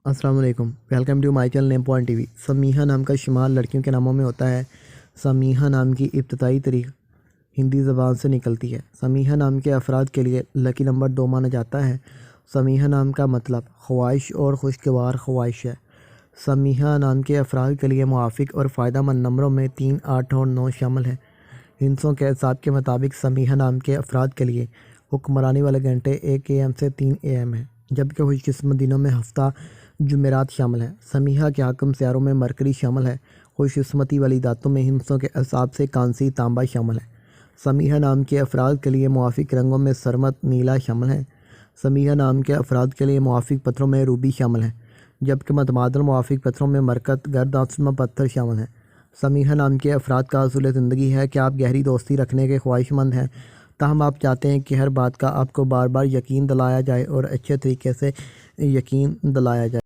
السلام علیکم، welcome to my channel name point TV. Samiha نام کا شمار لڑکیوں کے ناموں میں ہوتا ہے۔ سمیحہ نام کی ابتدائی تاریخ ہندی زبان سے نکلتی ہے۔ سمیحہ نام کے افراد کے لیے لکی نمبر 2 مانا جاتا ہے۔ سمیحہ نام کا مطلب خواہش اور خوشگوار خواہش ہے۔ سمیحہ نام کے افراد کے لیے موافق اور فائدہ مند نمبروں میں 3، 8 اور 9 شامل ہیں۔ ہندسوں کے حساب کے مطابق سمیحہ نام کے افراد کے لیے حکمرانی والے گھنٹے 1 AM سے 3 AM ہیں، جبکہ خوش قسمت دنوں میں ہفتہ جمعرات شامل ہیں۔ سمیحہ کے حاکم سیاروں میں مرکری شامل ہے۔ خوش قسمتی والی دھاتوں میں ہندسوں کے حساب سے کانسی، تانبا شامل ہے۔ سمیحہ نام کے افراد کے لیے موافق رنگوں میں سرمت، نیلا شامل ہیں۔ سمیحہ نام کے افراد کے لیے موافق پتھروں میں روبی شامل ہیں، جبکہ متبادل موافق پتھروں میں مرکت، گرد آسودہ پتھر شامل ہیں۔ سمیحہ نام کے افراد کا اصول زندگی ہے کہ آپ گہری دوستی رکھنے کے خواہش مند ہیں، تاہم آپ چاہتے ہیں کہ ہر بات کا آپ کو بار بار یقین دلایا جائے اور اچھے طریقے سے یقین دلایا جائے۔